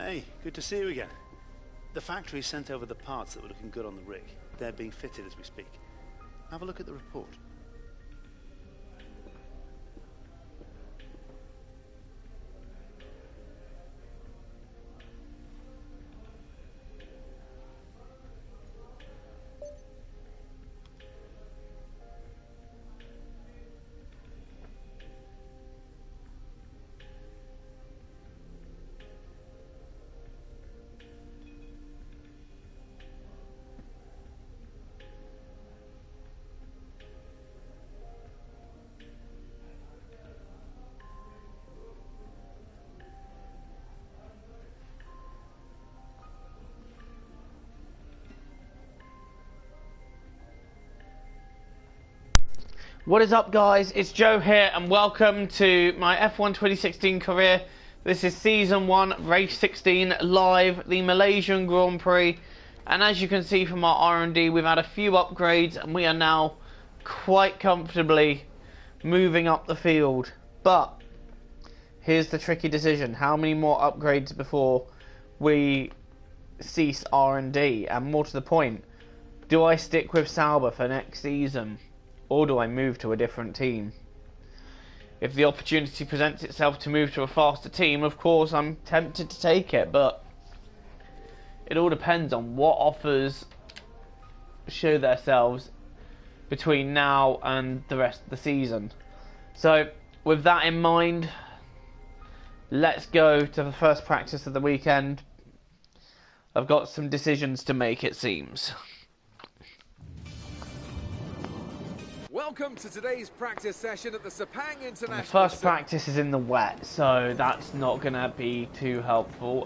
Hey, good to see you again. The factory sent over the parts that were looking good on the rig. They're being fitted as we speak. Have a look at the report. What is up, guys? It's Joe here and welcome to my F1 2016 career. This is Season 1, Race 16, live, the Malaysian Grand Prix. And as you can see from our R&D, we've had a few upgrades and we are now quite comfortably moving up the field. But here's the tricky decision. How many more upgrades before we cease R&D? And more to the point, do I stick with Sauber for next season? Or do I move to a different team? If the opportunity presents itself to move to a faster team, of course I'm tempted to take it, but it all depends on what offers show themselves between now and the rest of the season. So with that in mind, let's go to the first practice of the weekend. I've got some decisions to make, it seems. Welcome to today's practice session at the Sepang International. The first practice is in the wet, so that's not going to be too helpful.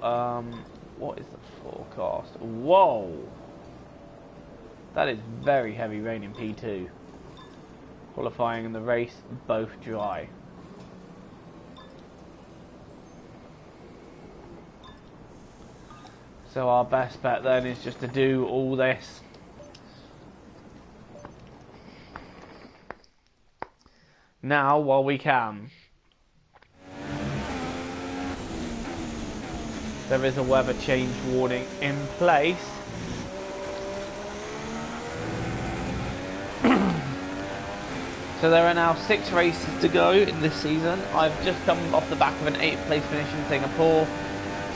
What is the forecast? Whoa! That is very heavy rain in P2. Qualifying and the race, both dry. So our best bet then is just to do all this now while we can. There is a weather change warning in place. So there are now 6 races to go in this season. I've just come off the back of an 8th place finish in Singapore.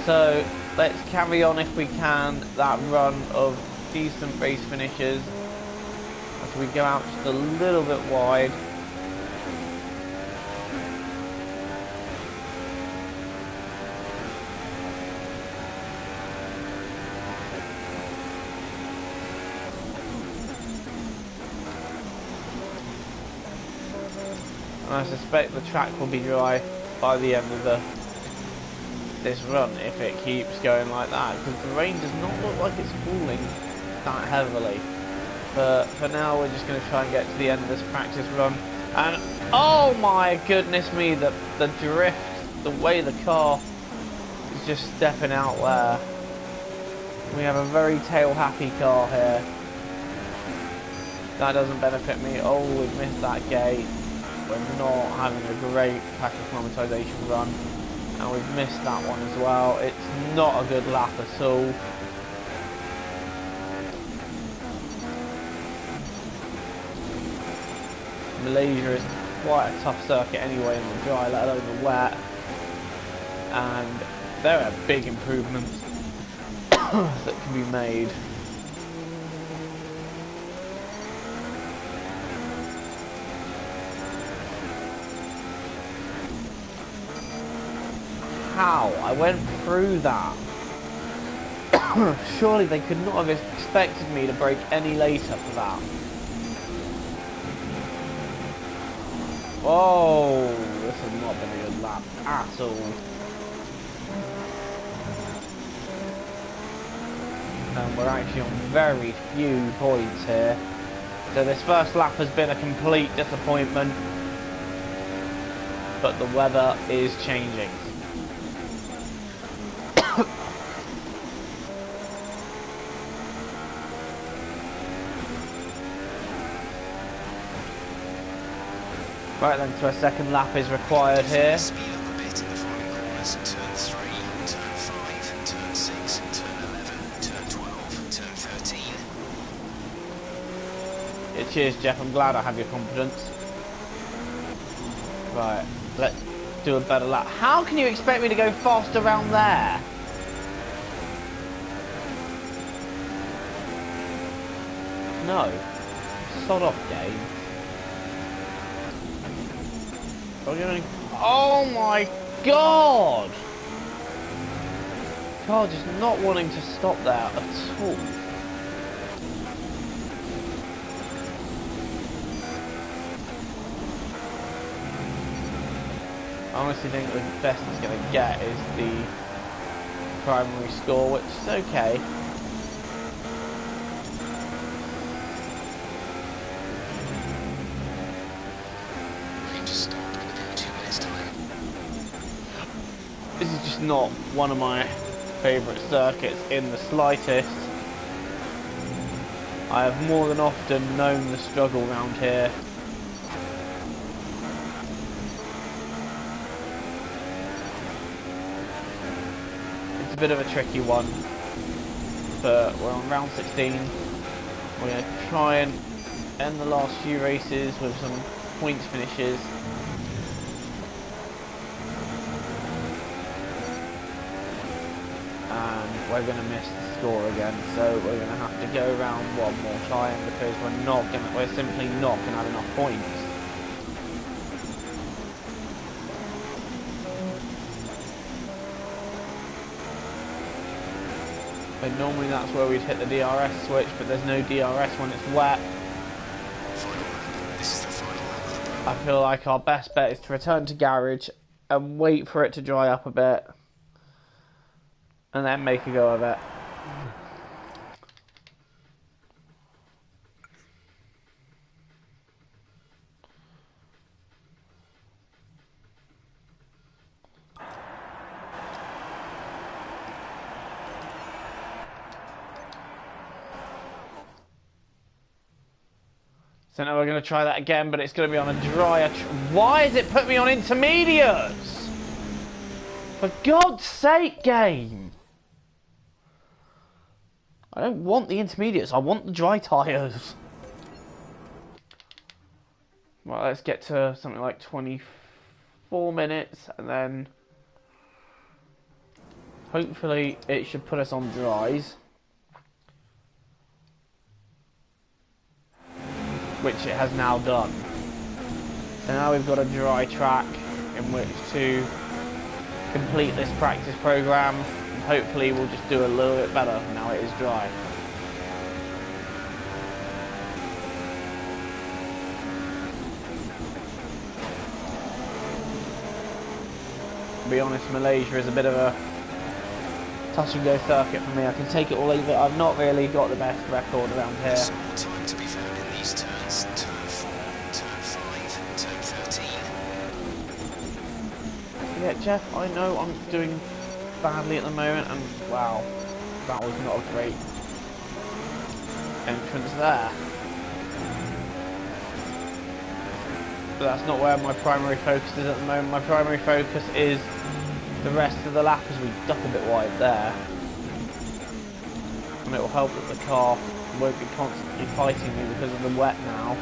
So let's carry on if we can that run of decent race finishes as we go out just a little bit wide. And I suspect the track will be dry by the end of this run if it keeps going like that, because the rain does not look like it's falling that heavily. But for now we're just going to try and get to the end of this practice run. And oh my goodness me, the drift, the way the car is just stepping out there. We have a very tail happy car here. That doesn't benefit me. Oh, we've missed that gate. We're not having a great pack acclimatization run, and we've missed that one as well. It's not a good lap at all. Malaysia is quite a tough circuit anyway in the dry, let alone the wet, and there are big improvements that can be made. How? I went through that. Surely they could not have expected me to brake any later for that. Oh, this has not been a good lap at all. And we're actually on very few points here. So this first lap has been a complete disappointment. But the weather is changing. Right then, so a second lap is required here. Speed up a bit in the final corners. Turn 3, turn 5, turn cheers, Jeff. I'm glad I have your confidence. Right, let's do a better lap. How can you expect me to go fast around there? No. Sod off, game. Oh my god! Car just not wanting to stop there at all. I honestly think the best it's going to get is the primary score, which is okay. This is just not one of my favourite circuits in the slightest. I have more than often known the struggle round here. It's a bit of a tricky one, but we're on round 16. We're going to try and end the last few races with some points finishes. And we're going to miss the score again, so we're going to have to go round one more time because we're simply not going to have enough points. And normally that's where we'd hit the DRS switch, but there's no DRS when it's wet. I feel like our best bet is to return to garage and wait for it to dry up a bit, and then make a go of it. So now we're going to try that again, but it's going to be on a drier... Why has it put me on intermediates? For God's sake, game! I don't want the intermediates, I want the dry tyres. Well, let's get to something like 24 minutes, and then... hopefully it should put us on dries. Which it has now done. So now we've got a dry track in which to complete this practice program, and hopefully we'll just do a little bit better now it is dry. To be honest, Malaysia is a bit of a touch and go circuit for me. I can take it or leave it. I've not really got the best record around here. Time to be found in these turns. Turn 4, turn 5, turn 13. Yeah, Jeff, I know I'm doing badly at the moment, and wow, that was not a great entrance there. But that's not where my primary focus is at the moment. My primary focus is the rest of the lap as we duck a bit wide there. And it will help that the car won't be constantly fighting me because of the wet now.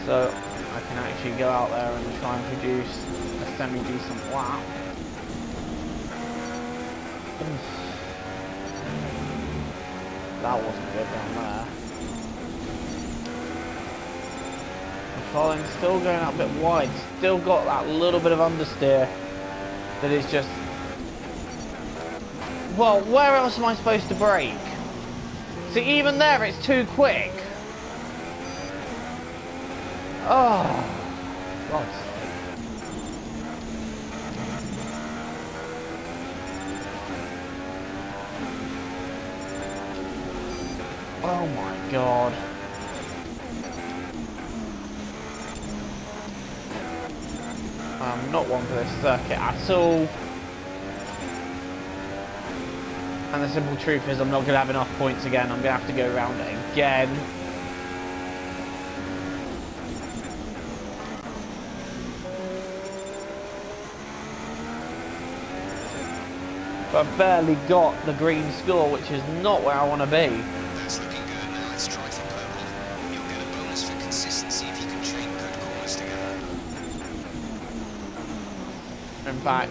So I can actually go out there and try and produce a semi-decent lap. That wasn't good down there. The following still going out a bit wide, still got that little bit of understeer that is just... Well, where else am I supposed to brake? See, even there it's too quick. Oh, God's sake. Oh my God. I'm not one for this circuit at all. And the simple truth is I'm not going to have enough points again. I'm going to have to go around it again. But I've barely got the green score, which is not where I want to be. That's looking good. Now let's try for purple. You'll get a bonus In fact,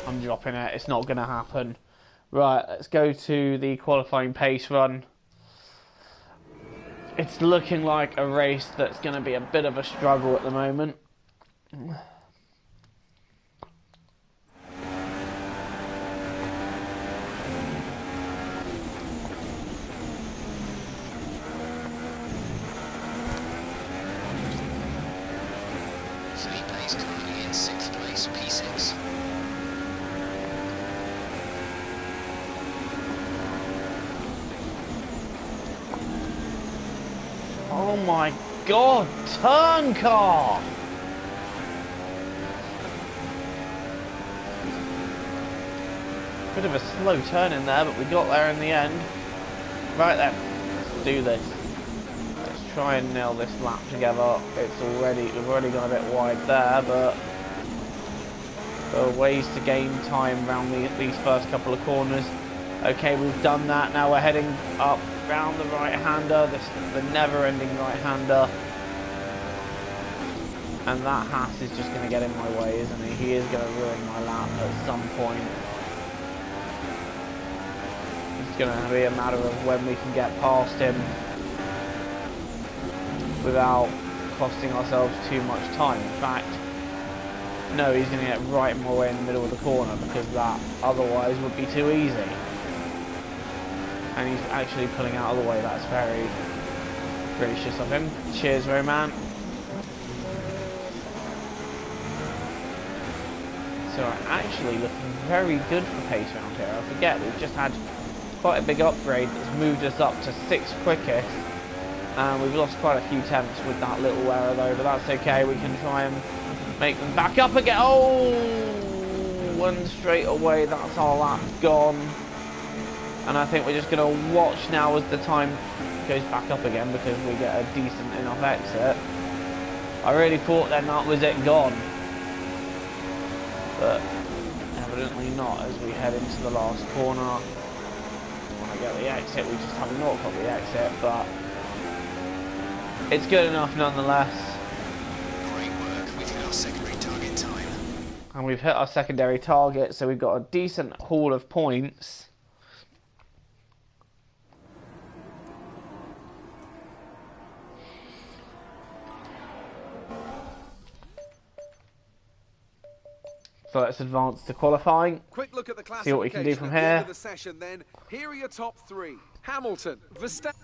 I'm dropping it. It's not going to happen. Right, let's go to the qualifying pace run. It's looking like a race that's going to be a bit of a struggle at the moment. Felipe's currently in 6th place, P6. Oh my god, turn car! Bit of a slow turn in there, but we got there in the end. Right then, let's do this. Let's try and nail this lap together. We've already got a bit wide there, but there are ways to gain time around these first couple of corners. Okay, we've done that. Now we're heading up round the right-hander, the never-ending right-hander. And that Haas is just going to get in my way, isn't he? He is going to ruin my lap at some point. It's going to be a matter of when we can get past him without costing ourselves too much time. In fact, no, he's going to get right in my way in the middle of the corner, because that otherwise would be too easy. And he's actually pulling out of the way. That's very gracious of him. Cheers, Roman. So we're actually looking very good for pace around here. I forget, we've just had quite a big upgrade that's moved us up to 6th quickest. And we've lost quite a few temps with that little error though, but that's okay. We can try and make them back up again. Oh! One straight away, that's our lap gone. And I think we're just going to watch now as the time goes back up again, because we get a decent enough exit. I really thought then that was it gone. But evidently not, as we head into the last corner. When I get the exit, we just have not got the exit, but it's good enough nonetheless. Great work, we've hit our secondary target time. And we've hit our secondary target, so we've got a decent haul of points. So let's advance to qualifying. Quick look at the See what we can do from classification at the end here. of the session then. Here are your top three. Hamilton, Verstappen.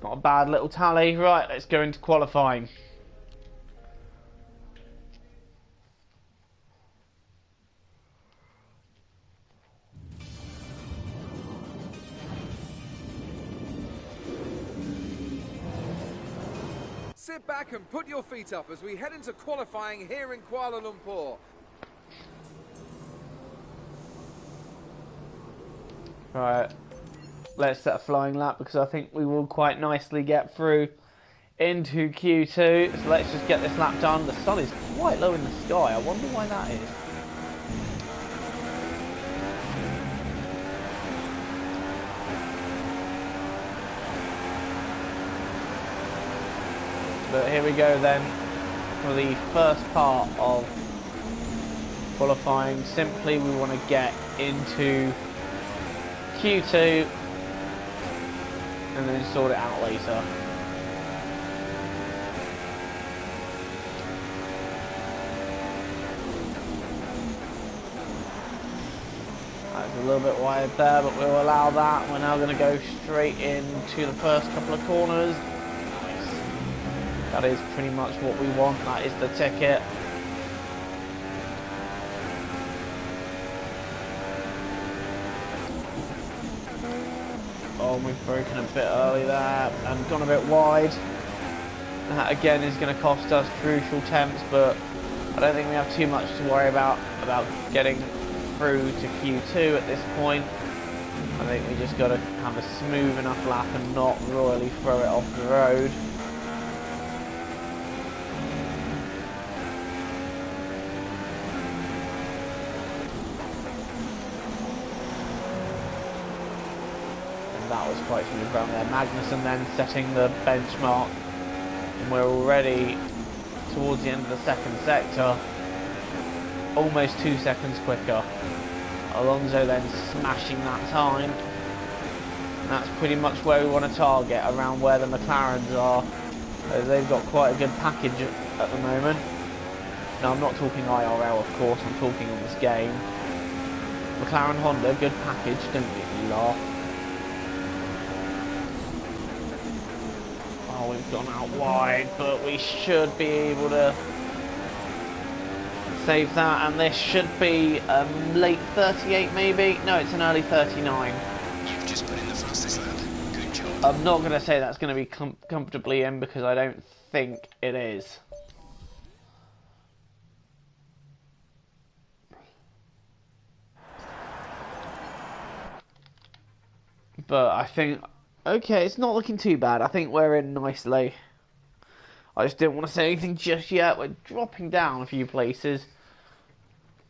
Not a bad little tally. Right, let's go into qualifying. Sit back and put your feet up as we head into qualifying here in Kuala Lumpur. Right, let's set a flying lap, because I think we will quite nicely get through into Q2. So let's just get this lap done. The sun is quite low in the sky. I wonder why that is. But here we go then for the first part of qualifying. Simply, we want to get into Q2 and then sort it out later. That's a little bit wide there, but we'll allow that. We're now going to go straight into the first couple of corners. That is pretty much what we want. That is the ticket. Oh, we've broken a bit early there and gone a bit wide. That again is going to cost us crucial temps, but I don't think we have too much to worry about getting through to Q2 at this point. I think we just got to have a smooth enough lap and not royally throw it off the road. And that was quite smooth around there. Magnussen then setting the benchmark, and we're already towards the end of the second sector, almost 2 seconds quicker. Alonso then smashing that time. And that's pretty much where we want to target, around where the McLarens are. They've got quite a good package at the moment. Now I'm not talking IRL, of course, I'm talking on this game. McLaren Honda, good package, don't make me laugh. Oh, we've gone out wide, but we should be able to save that, and this should be late 38 maybe? No, it's an early 39. You've just put in the fastest lap. Good job. I'm not going to say that's going to be comfortably in, because I don't think it is. But I think, okay, it's not looking too bad. I think we're in nicely. I just didn't want to say anything just yet. We're dropping down a few places.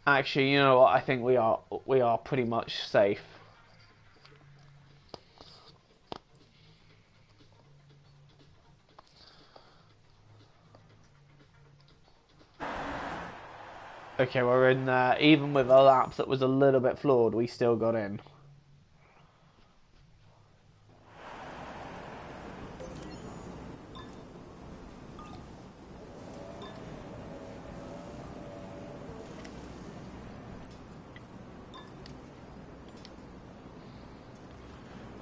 Actually, you know what? I think we are pretty much safe. Okay, we're in there. Even with a lap that was a little bit flawed, we still got in.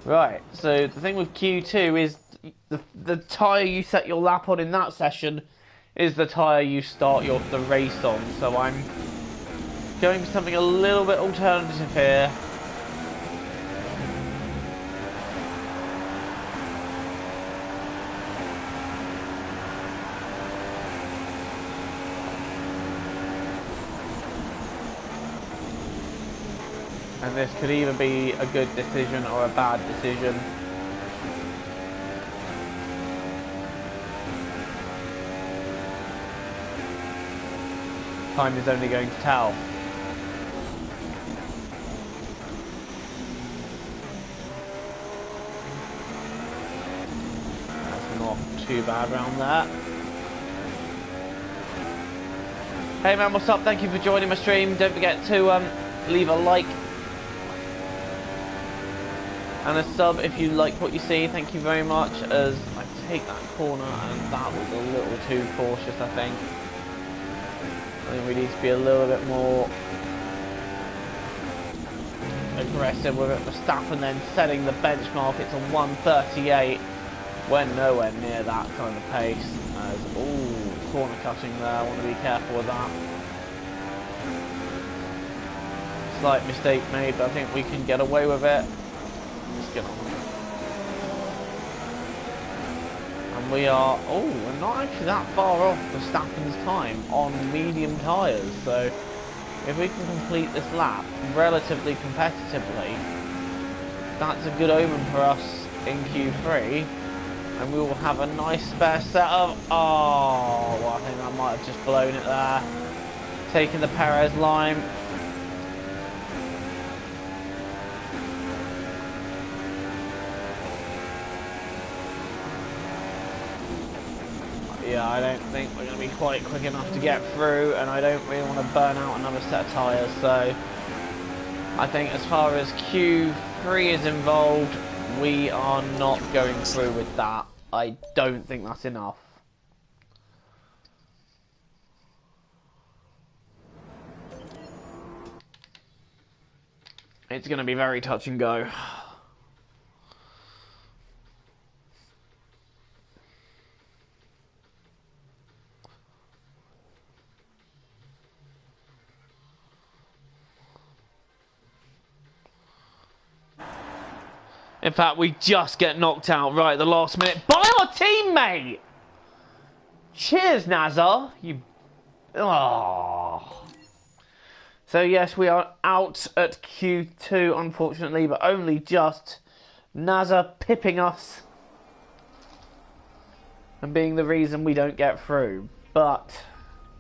Right, so the thing with Q2 is the tyre you set your lap on in that session is the tyre you start the race on. So I'm going for something a little bit alternative here. And this could either be a good decision or a bad decision. Time is only going to tell. That's not too bad round there. Hey man, what's up? Thank you for joining my stream. Don't forget to leave a like and a sub if you like what you see. Thank you very much. As I take that corner, and that was a little too cautious, I think. I think we need to be a little bit more aggressive with it. Verstappen then setting the benchmark. It's a 1:38. We're nowhere near that kind of pace. Ooh, corner cutting there. I want to be careful with that. Slight mistake made, but I think we can get away with it. Just get on. And we are, oh, we're not actually that far off Verstappen's time on medium tyres. So if we can complete this lap relatively competitively, that's a good omen for us in Q3. And we will have a nice spare setup. Oh, well, I think I might have just blown it there. Taking the Perez line. Yeah, I don't think we're going to be quite quick enough to get through, and I don't really want to burn out another set of tyres. So I think as far as Q3 is involved, we are not going through with that. I don't think that's enough. It's going to be very touch and go. In fact, we just get knocked out right at the last minute by our teammate! Cheers, Nazar. You... Oh. So yes, we are out at Q2, unfortunately, but only just. NASA pipping us and being the reason we don't get through. But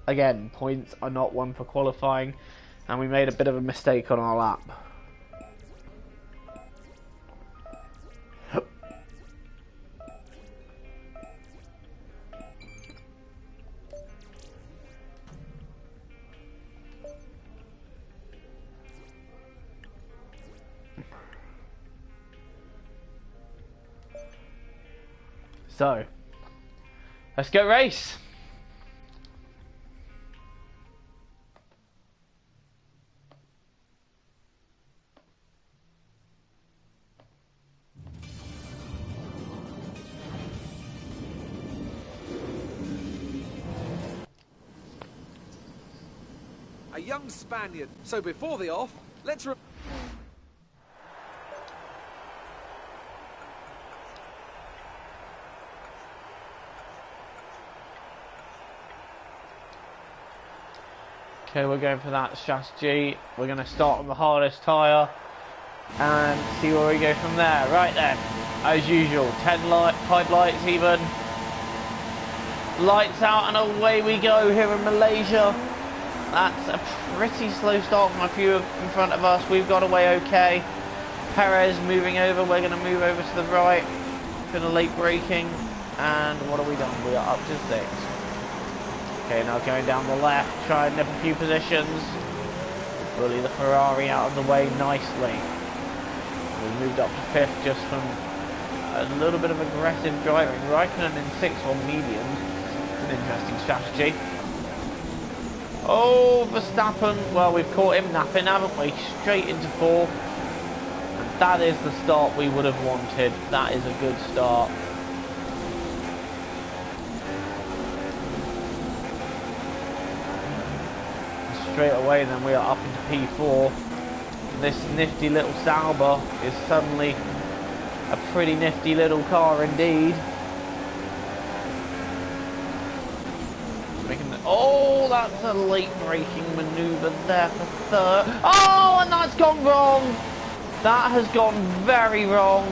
again, points are not one for qualifying, and we made a bit of a mistake on our lap. So, let's go race. A young Spaniard. So before the off, let's... Okay, we're going for that strategy. We're going to start on the hardest tyre and see where we go from there. Right then, as usual, 10 lights even. Lights out and away we go here in Malaysia. That's a pretty slow start from a few in front of us. We've got away okay. Perez moving over. We're going to move over to the right. Been a late braking. And what have we done? We are up to 6. Okay, now going down the left, try and nip a few positions. Bully the Ferrari out of the way nicely. We moved up to 5th just from a little bit of aggressive driving. Raikkonen in 6th on mediums. An interesting strategy. Oh, Verstappen. Well, we've caught him napping, haven't we? Straight into 4th. And that is the start we would have wanted. That is a good start. Straight away then we are up into P4. This nifty little Sauber is suddenly a pretty nifty little car indeed. Oh, that's a late braking manoeuvre there for 3rd. Oh, and that's gone wrong. That has gone very wrong.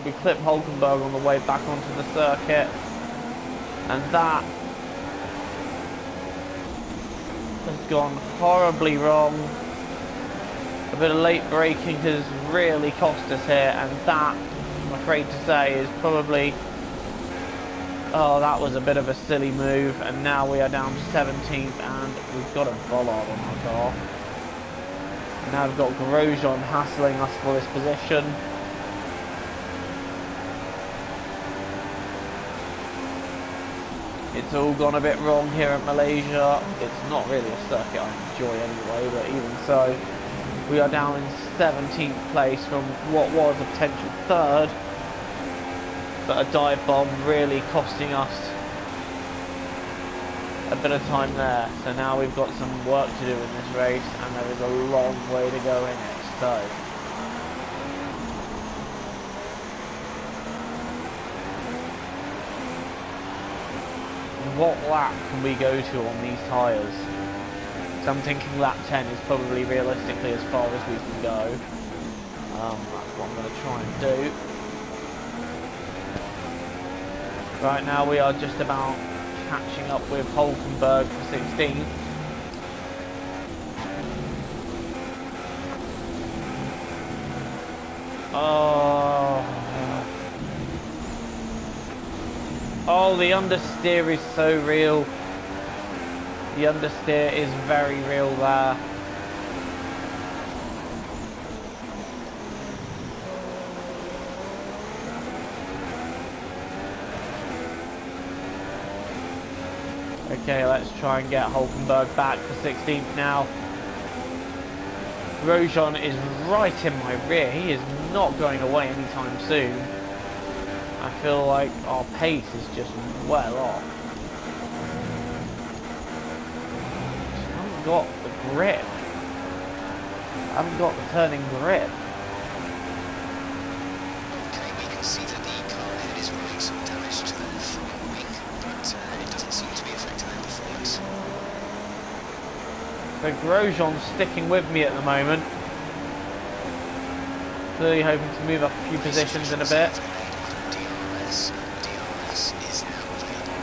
We clipped Hulkenberg on the way back onto the circuit. And that has gone horribly wrong. A bit of late braking has really cost us here, and that, I'm afraid to say, is probably... Oh, that was a bit of a silly move, and now we are down to 17th, and we've got a bollard on our car. And now we've got Grosjean hassling us for this position. It's all gone a bit wrong here at Malaysia. It's not really a circuit I enjoy anyway, but even so, we are down in 17th place from what was a potential 3rd. But a dive bomb really costing us a bit of time there. So now we've got some work to do in this race, and there is a long way to go in it. So what lap can we go to on these tyres? So I'm thinking lap 10 is probably realistically as far as we can go. That's what I'm going to try and do. Right now we are just about catching up with Hulkenberg for 16th. Oh, the understeer is so real. The understeer is very real there. Okay, let's try and get Hulkenberg back for 16th now. Grosjean is right in my rear. He is not going away anytime soon. I feel like our pace is just well off. I haven't got the grip. I haven't got the turning grip. Okay, we can see that the car ahead is running some damage to the front wing, but it doesn't seem to be affecting their performance. So Grosjean's sticking with me at the moment. Clearly hoping to move up a few positions in a bit. DRS is now available.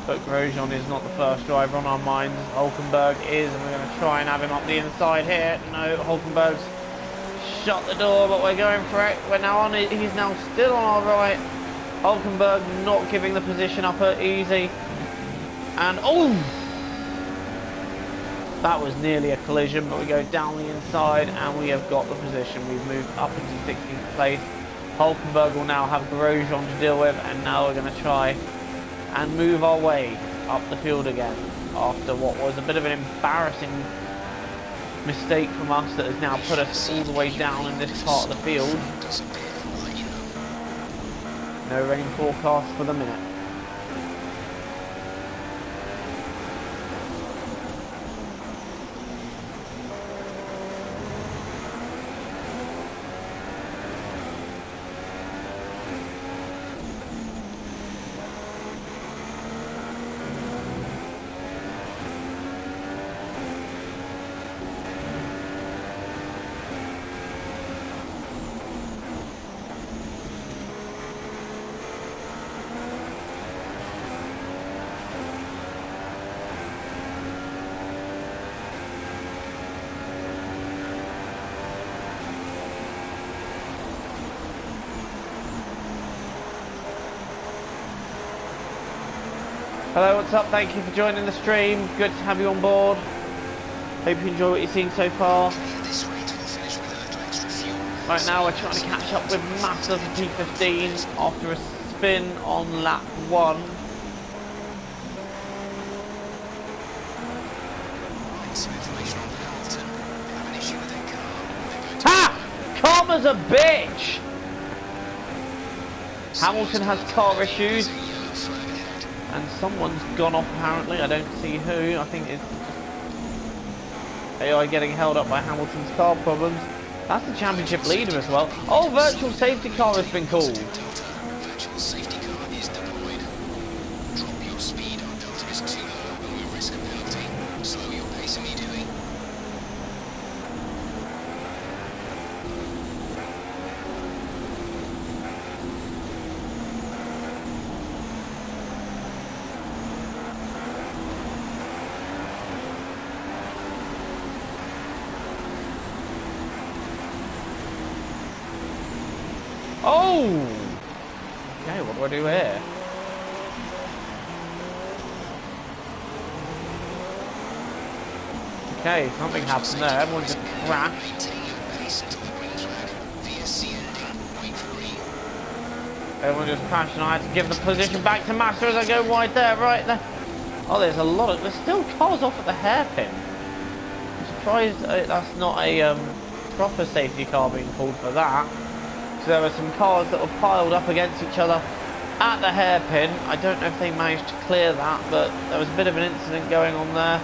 But Grosjean is not the first driver on our minds. Hulkenberg is, and we're going to try and have him up the inside here. No, Hulkenberg's shut the door, but we're going for it. We're now on it. He's now still on our right. Hulkenberg not giving the position up easy. And, oh! That was nearly a collision, but we go down the inside and we have got the position. We've moved up into 16th place. Hulkenberg will now have Grosjean to deal with, and now we're going to try and move our way up the field again after what was a bit of an embarrassing mistake from us that has now put us all the way down in this part of the field. No rain forecast for the minute. Hello, what's up? Thank you for joining the stream. Good to have you on board. Hope you enjoy what you've seen so far. Right now we're trying to catch up with Massa for P15 after a spin on lap 1. Ha! Karma's a bitch! Hamilton has car issues. And someone's gone off apparently, I don't see who. I think it's AI getting held up by Hamilton's car problems. That's the championship leader as well. Oh, virtual safety car has been called. Virtual safety car is deployed. Drop your speed, our delta is too low and we risk a penalty. Slow your pace immediately. Oh! Okay, what do I do here? Okay, something happened there. Everyone just crashed. Maintain your pace until the green flag. VSC ending. Wait for green. Everyone just crashed, and I had to give the position back to Master as I go wide there, right there. Oh, there's a lot of... There's still cars off at the hairpin. I'm surprised that's not a proper safety car being called for that. So there were some cars that were piled up against each other at the hairpin. I don't know if they managed to clear that, but there was a bit of an incident going on there.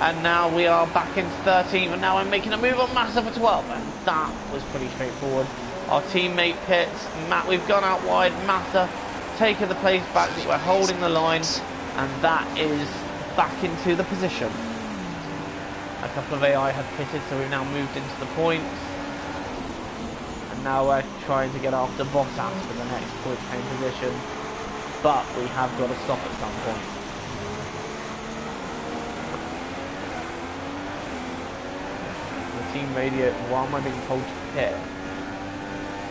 And now we are back into 13th, and now I'm making a move on Massa for 12th. And that was pretty straightforward. Our teammate pits. Matt, we've gone out wide. Massa taking the place back, but we're holding the line. And that is back into the position. A couple of AI have pitted, so we've now moved into the points. Now we're trying to get after Bottas for the next point paying position, but we have got to stop at some point. The team radio, why am I being told to pit?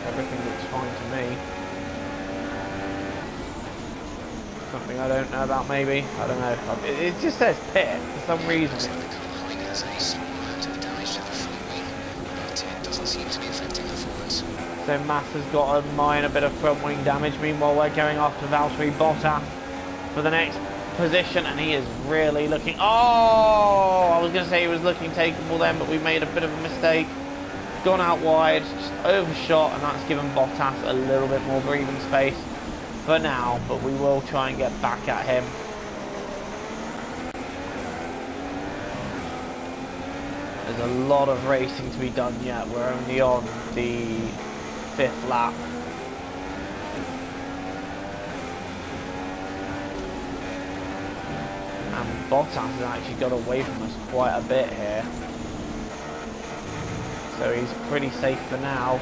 Everything looks fine to me. Something I don't know about maybe, I don't know. It just says pit for some reason. So Massa's got a minor bit of front wing damage. Meanwhile, we're going after Valtteri Bottas for the next position, and he is really looking... Oh! I was going to say he was looking takeable then, but we made a bit of a mistake. Gone out wide, just overshot, and that's given Bottas a little bit more breathing space for now, but we will try and get back at him. There's a lot of racing to be done yet. We're only on the 5th lap. And Bottas has actually got away from us quite a bit here. So he's pretty safe for now.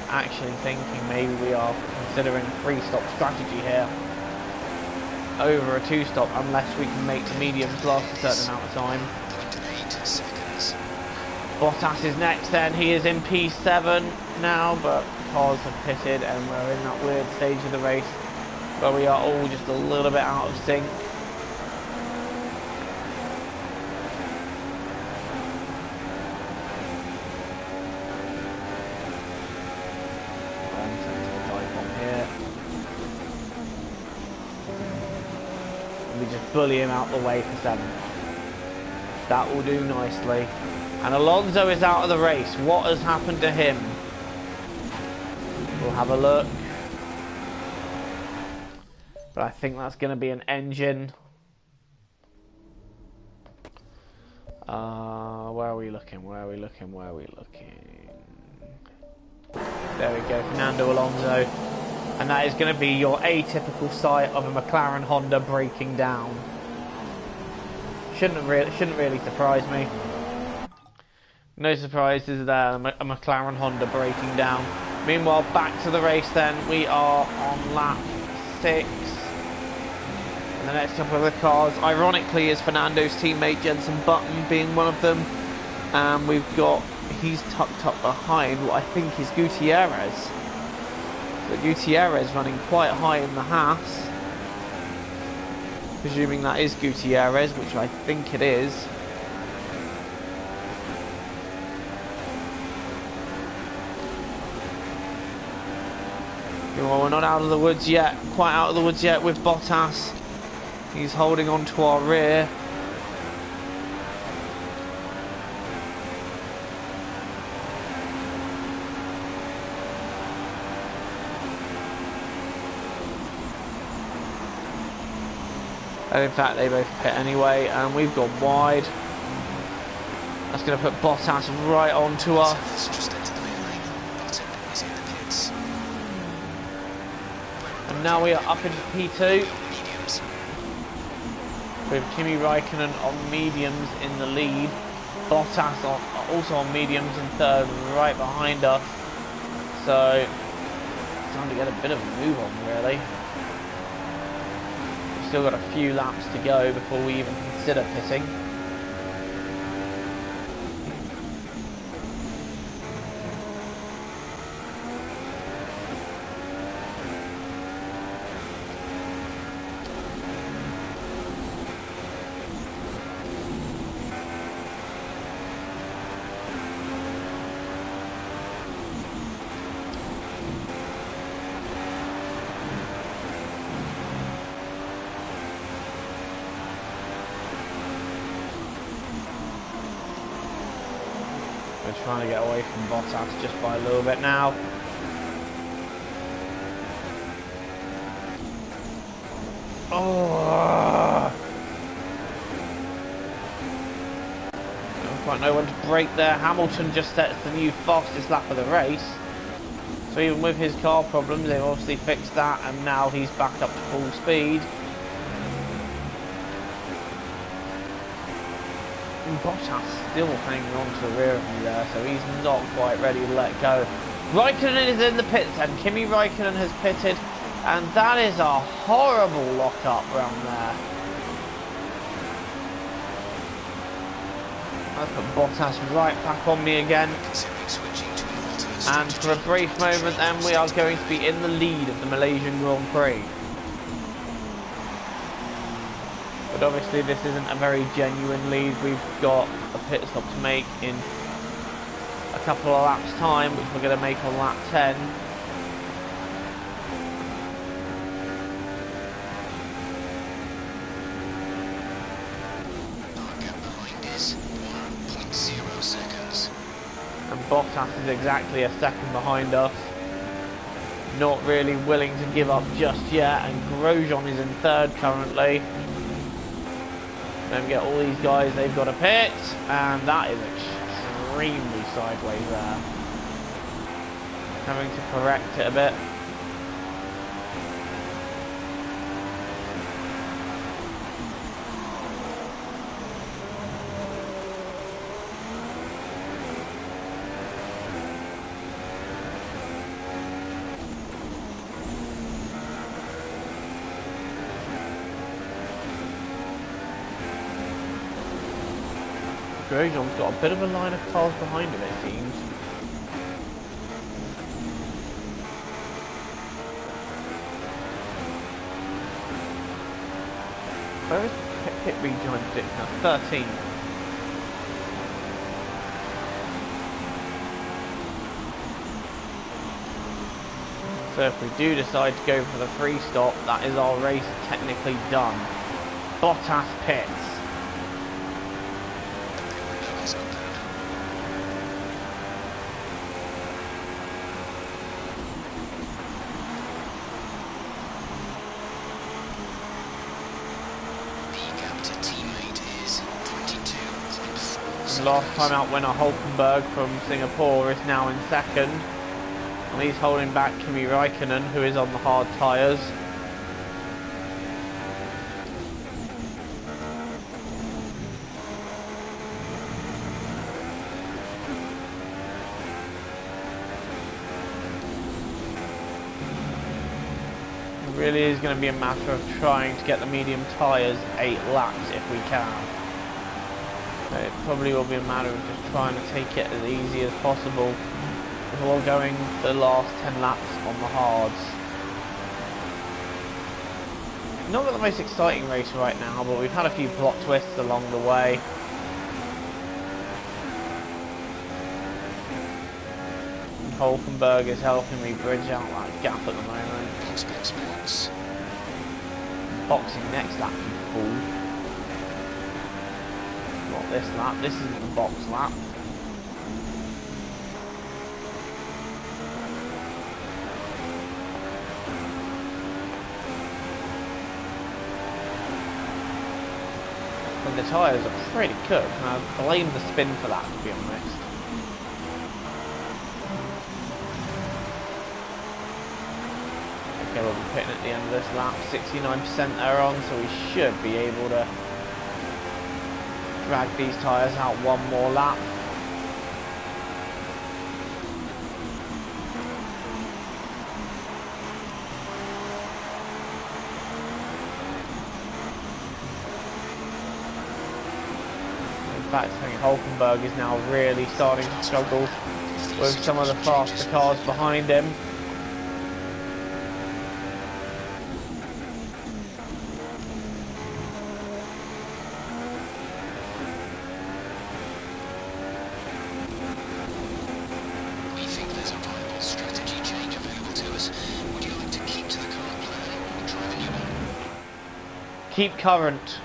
Actually thinking maybe we are considering a 3-stop strategy here over a 2-stop, unless we can make the mediums last a certain amount of time. 0.8 seconds. Bottas is next then, he is in P7 now, but cars have pitted and we're in that weird stage of the race where we are all just a little bit out of sync. We just bully him out the way for 7th. That will do nicely. And Alonso is out of the race. What has happened to him? We'll have a look. But I think that's going to be an engine. Where are we looking? Where are we looking? Where are we looking? There we go, Fernando Alonso. And that is going to be your atypical sight of a McLaren Honda breaking down. Shouldn't really surprise me. No surprises there, a McLaren Honda breaking down. Meanwhile, back to the race then. We are on lap 6. And the next couple of the cars, ironically, is Fernando's teammate Jenson Button being one of them. And we've got, he's tucked up behind what I think is Gutierrez. But Gutierrez running quite high in the Haas. Presuming that is Gutierrez, which I think it is. Well, we're not out of the woods yet, quite out of the woods yet with Bottas. He's holding on to our rear. And in fact, they both pit anyway, and we've gone wide. That's going to put Bottas right onto us. And now we are up into P2 with Kimi Raikkonen on mediums in the lead. Bottas also on mediums in 3rd, right behind us. So, time to get a bit of a move on, really. Still got a few laps to go before we even consider pitting. We're trying to get away from Bottas just by a little bit now. Oh! Don't quite know when to brake there. Hamilton just sets the new fastest lap of the race. So even with his car problems, they've obviously fixed that, and now he's back up to full speed. Bottas still hanging on to the rear of me there, so he's not quite ready to let go. Raikkonen is in the pits, and Kimi Raikkonen has pitted, and that is a horrible lock-up round there. I've put Bottas right back on me again. And for a brief moment then, we are going to be in the lead of the Malaysian Grand Prix. But obviously this isn't a very genuine lead. We've got a pit stop to make in a couple of laps time, which we're going to make on lap 10. And Bottas is exactly a second behind us. Not really willing to give up just yet, and Grosjean is in 3rd currently. Don't get all these guys, they've got a pit, and that is extremely sideways there. Having to correct it a bit. Grosjean's got a bit of a line of cars behind him, it seems. Where is pit rejoin prediction now? 13. So if we do decide to go for the free stop, that is our race technically done. Bottas pits. Last time out winner Hulkenberg from Singapore is now in second, and he's holding back Kimi Raikkonen, who is on the hard tyres. It really is going to be a matter of trying to get the medium tyres 8 laps if we can. It probably will be a matter of just trying to take it as easy as possible before going the last 10 laps on the hards. Not got the most exciting race right now, but we've had a few plot twists along the way. And Hulkenberg is helping me bridge out that gap at the moment. Boxing next lap, you fool. Not this lap, this isn't the box lap. And the tyres are pretty cooked, and I blame the spin for that, to be honest. Okay, we'll be pitting at the end of this lap, 69% they're on, so we should be able to drag these tyres out one more lap. In fact, I think Hulkenberg is now really starting to struggle with some of the faster cars behind him. Keep current.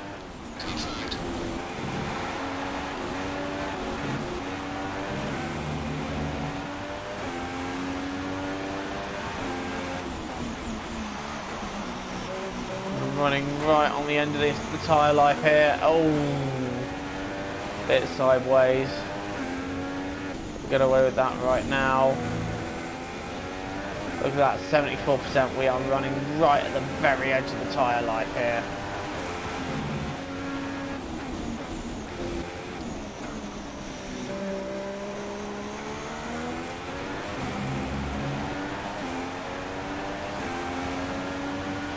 We're running right on the end of the tyre life here. Oh, bit sideways. Get away with that right now. Look at that, 74%. We are running right at the very edge of the tyre life here.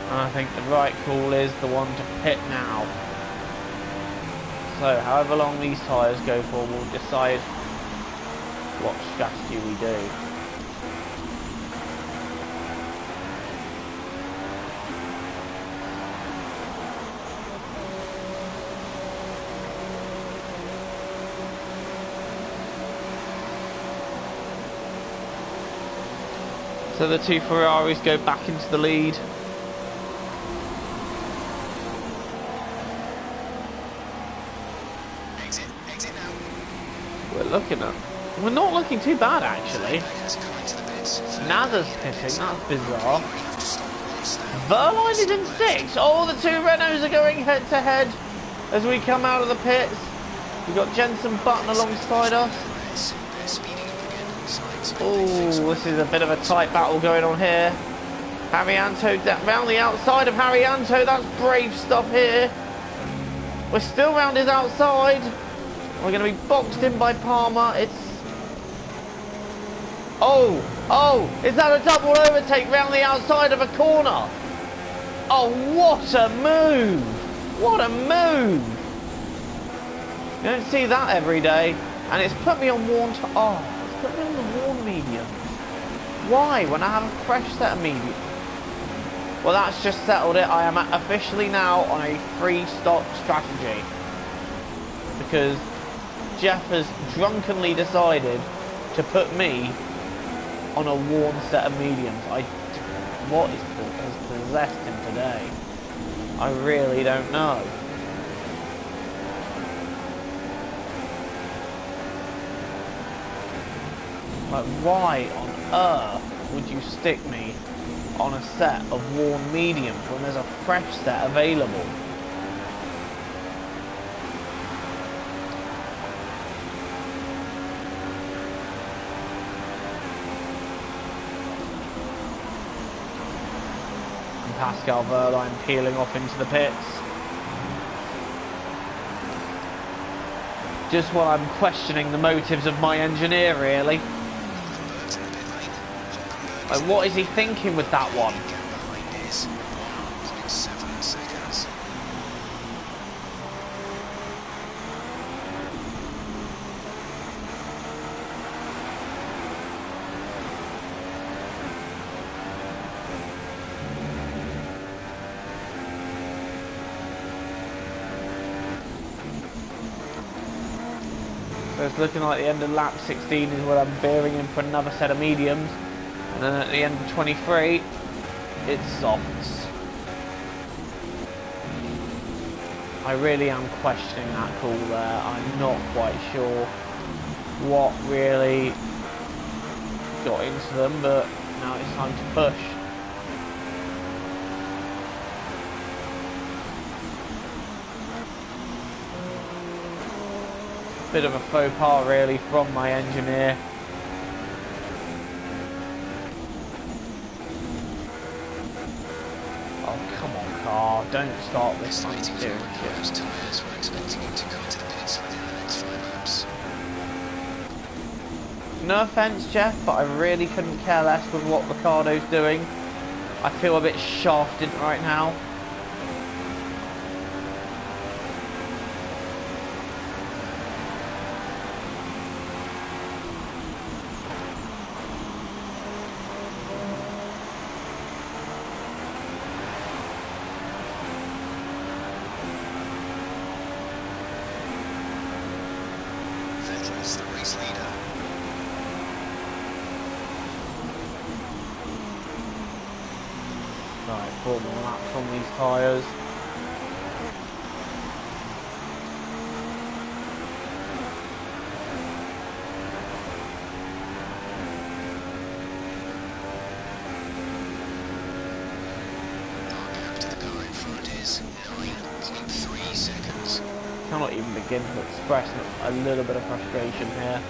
And I think the right call is the one to pit now. So however long these tyres go for, we'll decide what strategy we do. So the two Ferraris go back into the lead. We're not looking too bad actually. Nada's pitting, that's bizarre. Verline is in 6th. Oh, the two Renaults are going head to head. as we come out of the pits. We've got Jensen Button alongside us. Oh, this is a bit of a tight battle going on here. Haryanto round the outside of Haryanto. That's brave stuff here. We're still round his outside. We're going to be boxed in by Palmer. It's... Oh, is that a double overtake round the outside of a corner? Oh, what a move. What a move. You don't see that every day. And it's put me on worn... Oh, it's put me on the worn medium. Why, when I have a fresh set of medium? Well, that's just settled it. I am officially now on a free stock strategy. Because Jeff has drunkenly decided to put me on a worn set of mediums. What has possessed him today? I really don't know. Like, why on earth would you stick me on a set of worn mediums when there's a fresh set available? And Pascal Wehrlein peeling off into the pits. Just while I'm questioning the motives of my engineer, really. Like, what is he thinking with that one? So it's looking like the end of lap 16 is where I'm bearing in for another set of mediums. And then at the end of 23, it's softs. I really am questioning that call there. I'm not quite sure what really got into them, but now it's time to push. Bit of a faux pas really from my engineer. Oh, come on, car, don't start this steering shit. We're expecting him to come to the pits within the next 5 laps. No offence, Jeff, but I really couldn't care less with what Ricardo's doing. I feel a bit shafted right now. Vettel's the race leader. Right, 4 more laps on these tyres. Our gap to the car in front is 9.3 seconds. Cannot even begin to express a little bit of frustration here.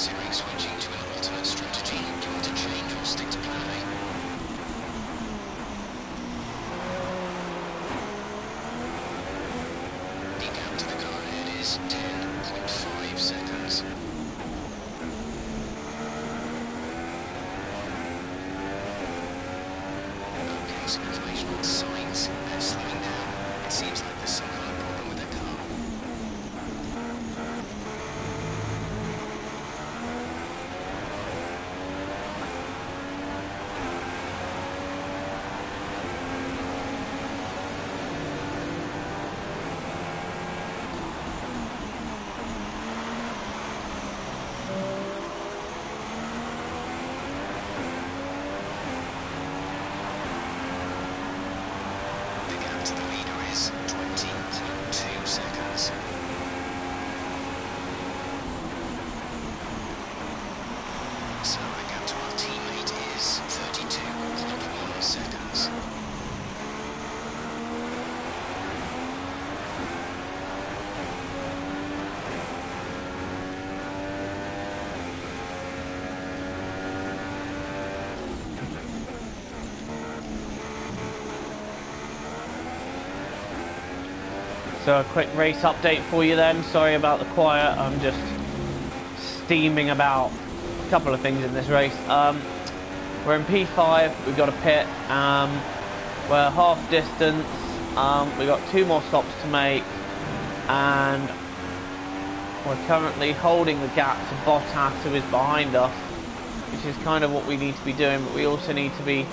considering switching to an alternate strategy? Do you want to change or stick to plan A? The gap to the car ahead is 10.5 seconds. Okay, some information on signs. They're slowing down. It seems like there's some kind of problem with their car. The gap to the leader is 20.2 seconds. So the gap to our teammate is 32.1 seconds. So a quick race update for you then. Sorry about the quiet. I'm just steaming about a couple of things in this race. We're in P5. We've got a pit. We're half distance. We've got 2 more stops to make, and we're currently holding the gap to Bottas, who is behind us, which is kind of what we need to be doing. But we also need to be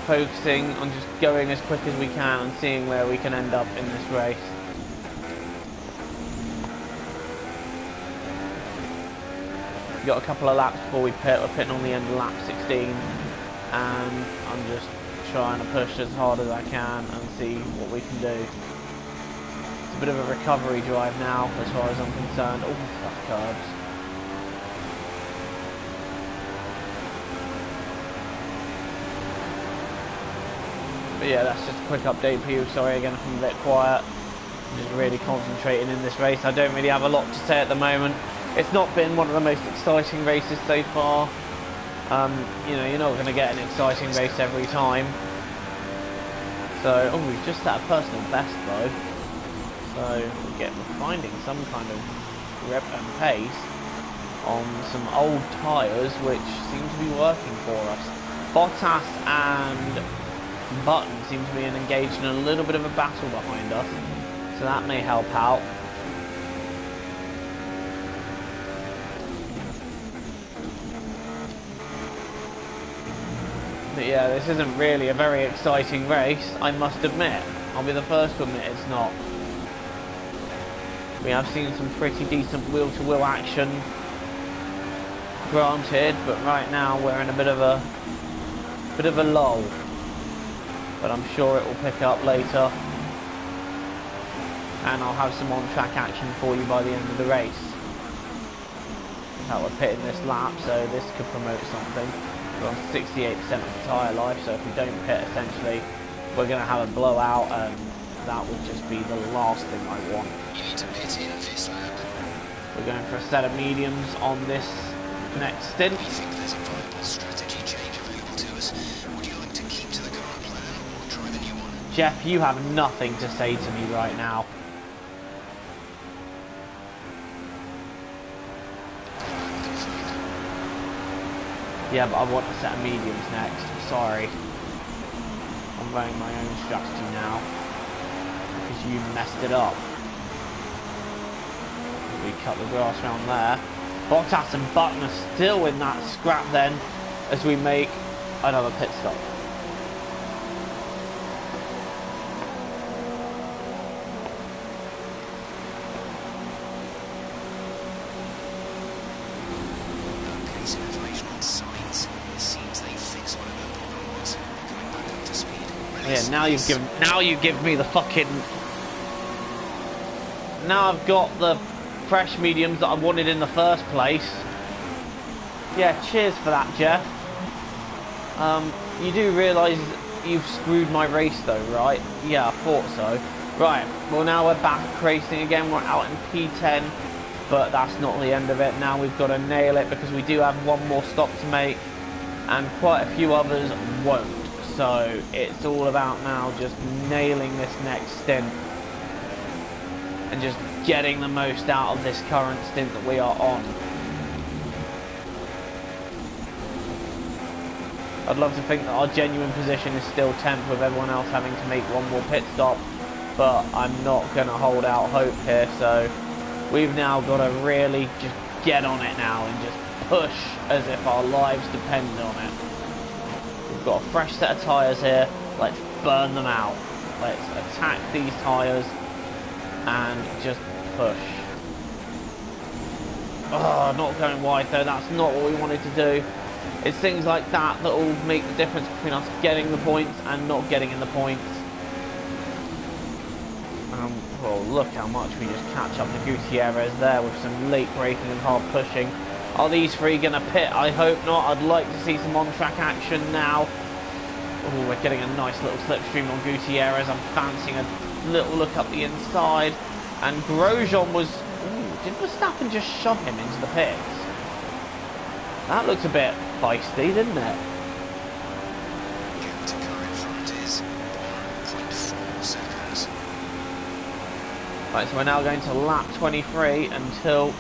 focusing on just going as quick as we can and seeing where we can end up in this race. We've got a couple of laps before we pit. We're pitting on the end of lap 16, and I'm just trying to push as hard as I can and see what we can do. It's a bit of a recovery drive now as far as I'm concerned. Oh, tough curbs. But yeah, that's just a quick update for you. Sorry again if I'm a bit quiet. I'm just really concentrating in this race. I don't really have a lot to say at the moment. It's not been one of the most exciting races so far. You know, you're not going to get an exciting race every time. So, oh, we've just set a personal best though. So we're finding some kind of grip and pace on some old tyres, which seem to be working for us. Bottas and Button seem to be engaged in a little bit of a battle behind us, so that may help out. But yeah, this isn't really a very exciting race, I must admit. I'll be the first to admit it's not. We have seen some pretty decent wheel-to-wheel action, granted, but right now we're in a bit of a lull. But I'm sure it will pick up later, and I'll have some on-track action for you by the end of the race. We're pitting this lap, so this could promote something. We're on 68% of the tyre life, so if we don't pit, essentially, we're going to have a blowout, and that would just be the last thing I want. You need to pit in this lap. We're going for a set of mediums on this next stint. We think there's a viable strategy change available to us. Would you like to keep to the current plan or try the new one? Jeff, you have nothing to say to me right now. Yeah, but I want a set of mediums next. Sorry. I'm running my own strategy now, because you messed it up. We cut the grass around there. Bottas and Button are still in that scrap then, as we make another pit stop. Okay, some information on signs. It seems they fixed whatever the problem was. Coming back up to speed. Yeah, now you've given me the fucking. Now I've got the fresh mediums that I wanted in the first place. Yeah, cheers for that, Jeff. You do realise you've screwed my race though, right? Yeah, I thought so. Right, well now we're back racing again. We're out in P10. but that's not the end of it. Now we've got to nail it because we do have one more stop to make and quite a few others won't. So it's all about now just nailing this next stint and just getting the most out of this current stint that we are on. I'd love to think that our genuine position is still 10th with everyone else having to make one more pit stop, but I'm not going to hold out hope here. So we've now got to really just get on it now and just push as if our lives depend on it. We've got a fresh set of tyres here. Let's burn them out. Let's attack these tyres and just push. Oh, not going wide though. That's not what we wanted to do. It's things like that that will make the difference between us getting the points and not getting in the points. Well, look how much we just catch up to Gutierrez there with some late braking and hard pushing. Are these three going to pit? I hope not. I'd like to see some on-track action now. Oh, we're getting a nice little slipstream on Gutierrez. I'm fancying a little look up the inside. And Grosjean was... Ooh, did Verstappen just shove him into the pits? That looked a bit feisty, didn't it? Gap to car in front is 1.4 seconds. Right, so we're now going to lap 23 until...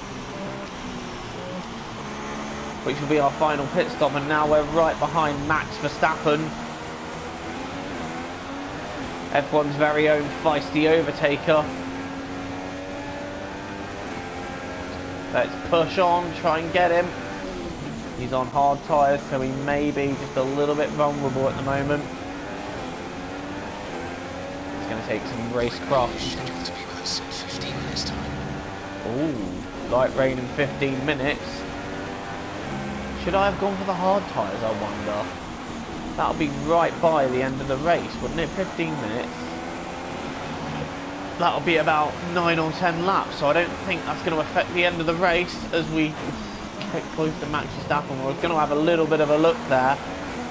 which will be our final pit stop, and now we're right behind Max Verstappen. F1's very own feisty overtaker. Let's push on, try and get him. He's on hard tyres, so he may be just a little bit vulnerable at the moment. It's going to take some racecraft. Scheduled to be with us in 15 minutes time. Ooh, light rain in 15 minutes. Should I have gone for the hard tyres, I wonder? That'll be right by the end of the race, wouldn't it? 15 minutes. That'll be about 9 or 10 laps, so I don't think that's going to affect the end of the race as we get close to Max Verstappen. We're going to have a little bit of a look there,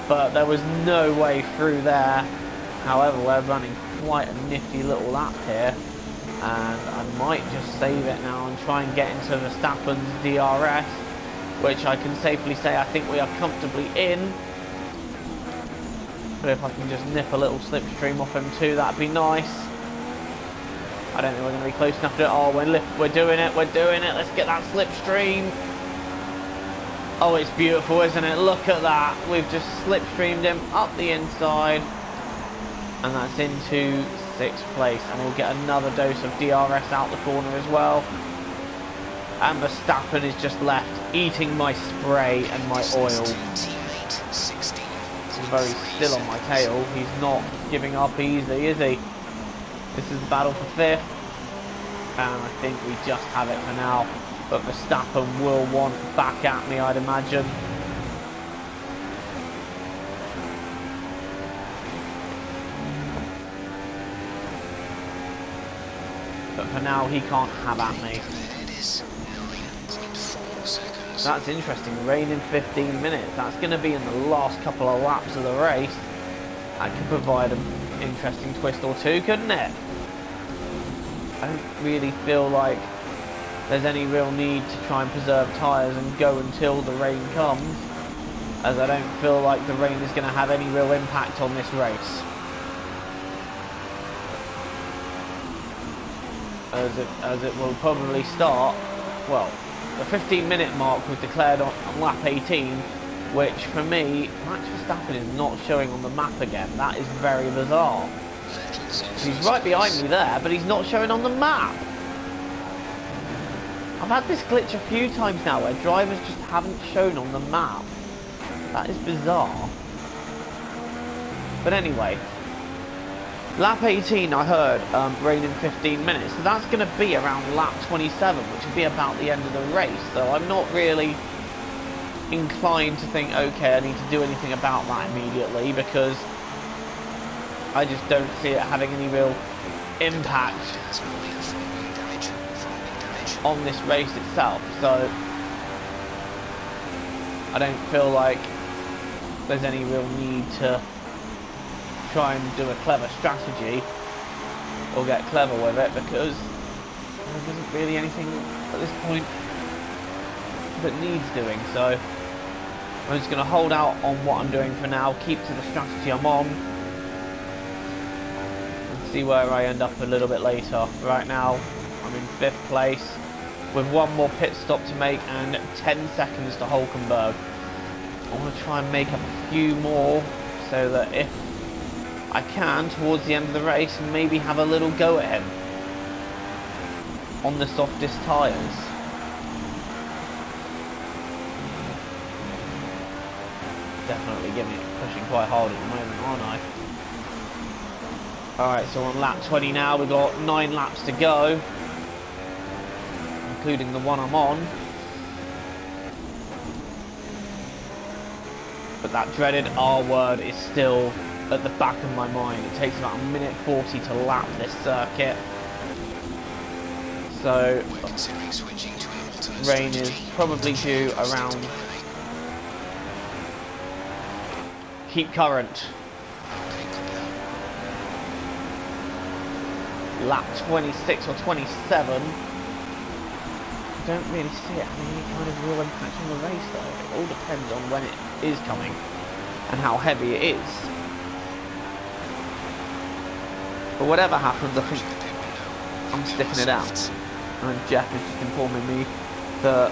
but there was no way through there. However, we're running quite a nifty little lap here, and I might just save it now and try and get into Verstappen's DRS, which I can safely say I think we are comfortably in. But if I can just nip a little slipstream off him too, that'd be nice. I don't think we're going to be close enough to it. Oh, we're doing it, let's get that slipstream. Oh, it's beautiful, isn't it? Look at that. We've just slipstreamed him up the inside. And that's into 6th place. And we'll get another dose of DRS out the corner as well. And Verstappen is just left eating my spray and my oil. He's very still on my tail. He's not giving up easy, is he? This is the battle for 5th. And I think we just have it for now. But Verstappen will want back at me, I'd imagine. But for now, he can't have at me. That's interesting. Rain in 15 minutes. That's going to be in the last couple of laps of the race. That could provide an interesting twist or two, couldn't it? I don't really feel like there's any real need to try and preserve tyres and go until the rain comes, as I don't feel like the rain is going to have any real impact on this race. As it will probably start, well, the 15-minute mark was declared on lap 18, which for me, Max Verstappen is not showing on the map again. That is very bizarre. He's right behind me there, but he's not showing on the map. I've had this glitch a few times now where drivers just haven't shown on the map. That is bizarre. But anyway, lap 18 I heard rain in 15 minutes, so that's going to be around lap 27, which will be about the end of the race. So I'm not really inclined to think, okay, I need to do anything about that immediately, because I just don't see it having any real impact on this race itself. So I don't feel like there's any real need to try and do a clever strategy or get clever with it, because there isn't really anything at this point that needs doing, so I'm just going to hold out on what I'm doing for now, keep to the strategy I'm on, and see where I end up a little bit later. Right now, I'm in 5th place, with one more pit stop to make and 10 seconds to Hulkenberg. I want to try and make up a few more, so that if I can, towards the end of the race, maybe have a little go at him on the softest tyres. Definitely pushing quite hard at the moment, aren't I? Alright, so on lap 20 now, we've got 9 laps to go, including the one I'm on. But that dreaded R word is still at the back of my mind. It takes about 1:40 to lap this circuit. So, rain is probably due around... Keep current. Lap 26 or 27. I don't really see it having any kind of real impact on the race though. It all depends on when it is coming and how heavy it is. But whatever happens, I think I'm sticking it out. And Jeff is just informing me that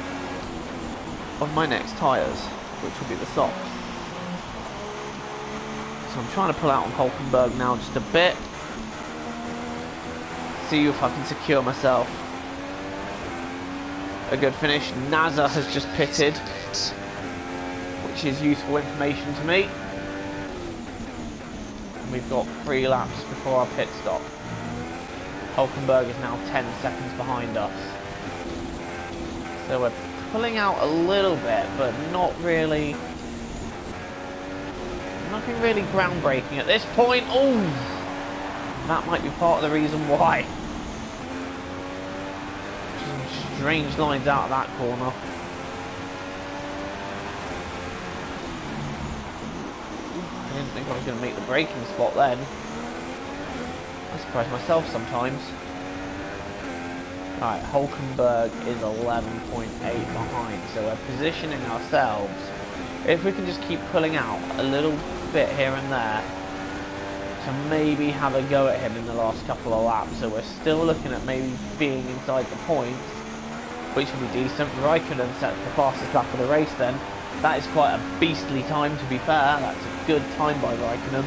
of my next tyres, which will be the softs. So I'm trying to pull out on Hulkenberg now just a bit. See if I can secure myself a good finish. NASA has just pitted, which is useful information to me. And we've got 3 laps before our pit stop. Hulkenberg is now 10 seconds behind us. So we're pulling out a little bit, but not really... Nothing really groundbreaking at this point. Oh, that might be part of the reason why. Some strange lines out of that corner. I didn't think I was going to make the braking spot then. I surprise myself sometimes. Right, Hulkenberg is 11.8 behind, so we're positioning ourselves. If we can just keep pulling out a little bit here and there to maybe have a go at him in the last couple of laps, so we're still looking at maybe being inside the points, which will be decent. Raikkonen sets the fastest lap of the race then. That is quite a beastly time, to be fair. That's a good time by Raikkonen.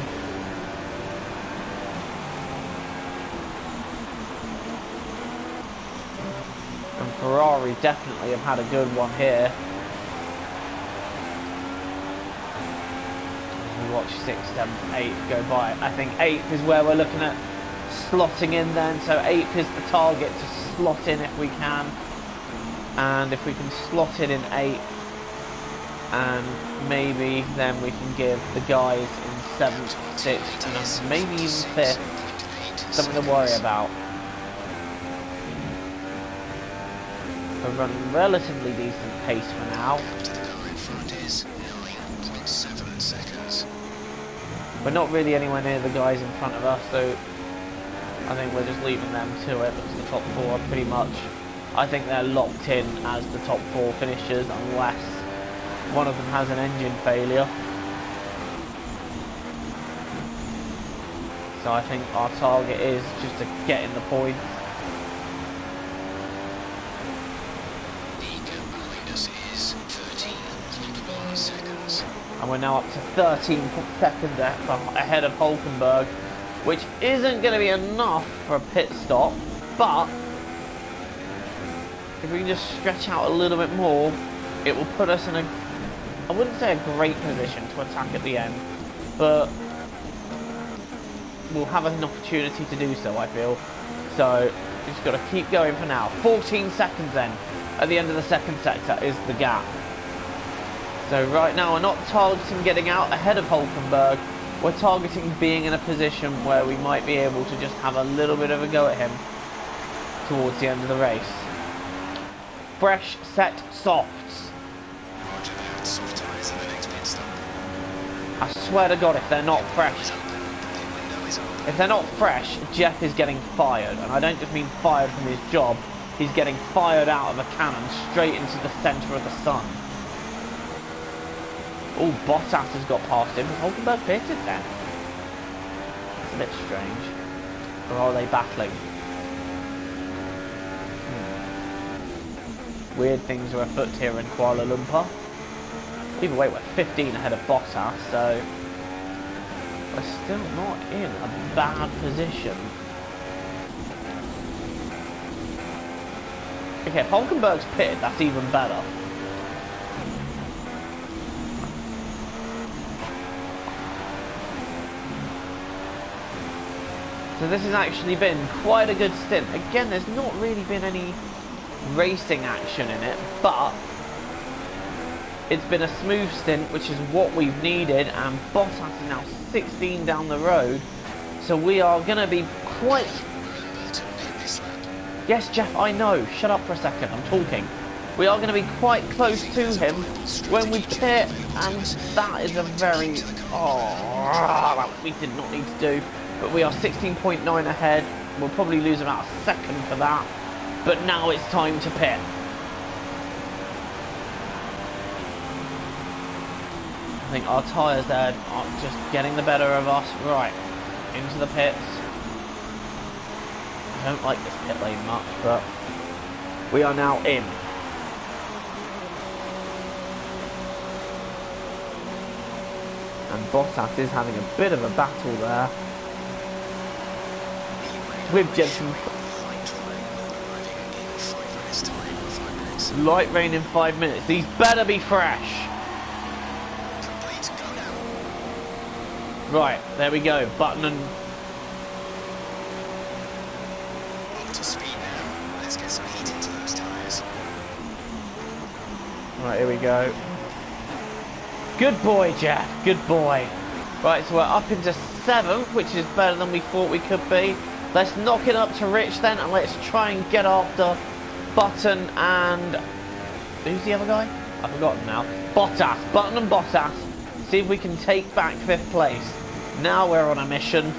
And Ferrari definitely have had a good one here. Watch 6, 7, 8 go by. I think 8th is where we're looking at slotting in then. So 8th is the target to slot in if we can. And if we can slot in 8th, and maybe then we can give the guys in 7th, 6th, and maybe even 5th something to worry about. We're running relatively decent pace for now. We're not really anywhere near the guys in front of us, so I think we're just leaving them to it, because the top 4 are pretty much, I think they're locked in as the top 4 finishers, unless one of them has an engine failure. So I think our target is just to get in the points. And we're now up to 13 seconds ahead of Hulkenberg, which isn't going to be enough for a pit stop, but if we can just stretch out a little bit more, it will put us in a, I wouldn't say a great position to attack at the end, but we'll have an opportunity to do so, I feel. So we've just got to keep going for now. 14 seconds then, at the end of the second sector is the gap. So right now we're not targeting getting out ahead of Hulkenberg, we're targeting being in a position where we might be able to just have a little bit of a go at him towards the end of the race. Fresh set softs. I swear to God, if they're not fresh, Jeff is getting fired, and I don't just mean fired from his job, he's getting fired out of a cannon straight into the centre of the sun. Oh, Bottas has got past him. Has Hulkenberg pitted then? That's a bit strange. Or are they battling? Weird things are afoot here in Kuala Lumpur. Either way, we're 15 ahead of Bottas, so we're still not in a bad position. Okay, if Hulkenberg's pitted, that's even better. So this has actually been quite a good stint. Again, there's not really been any racing action in it, but it's been a smooth stint, which is what we've needed, and Bottas is now 16 down the road, so we are going to be quite... Yes, Jeff, I know. Shut up for a second, I'm talking. We are going to be quite close to him when we pit, and that is a very... Oh, we did not need to do. But we are 16.9 ahead. We'll probably lose about a second for that. But now it's time to pit. I think our tyres there are just getting the better of us. Right, into the pits. I don't like this pit lane much, but we are now in. And Bottas is having a bit of a battle there with Jensen. Light rain in 5 minutes. These better be fresh. Right, there we go. Button and... Up to speed now. Let's get some heat into those tyres. Right, here we go. Good boy, Jack. Good boy. Right, so we're up into 7th, which is better than we thought we could be. Let's knock it up to Rich then, and let's try and get after Button and... Who's the other guy? I've forgotten now. Bottas. Button and Bottas. See if we can take back 5th place. Now we're on a mission.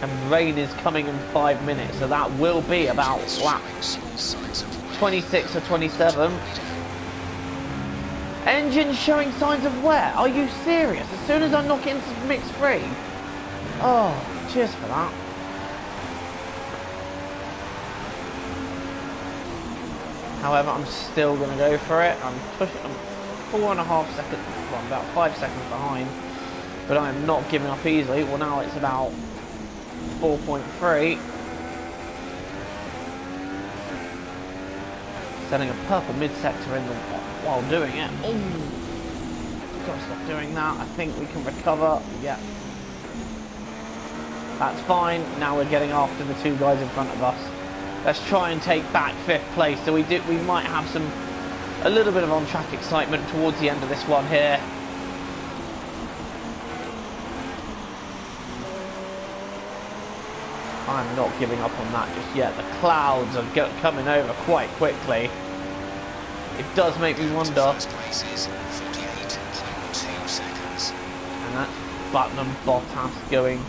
And rain is coming in 5 minutes, so that will be about 26 or 27. Engine showing signs of wear. Are you serious? As soon as I knock it into mix free. Oh, cheers for that. However, I'm still going to go for it. I'm 4.5 seconds, well, I'm about 5 seconds behind. But I am not giving up easily. Well, now it's about 4.3. Setting a purple mid-sector in the while doing it. Oh, gotta stop doing that. I think we can recover. Yeah. That's fine. Now we're getting after the 2 guys in front of us. Let's try and take back 5th place. So we might have a little bit of on-track excitement towards the end of this one here. I'm not giving up on that just yet. The clouds are coming over quite quickly. It does make me wonder. And that's Button and Bottas going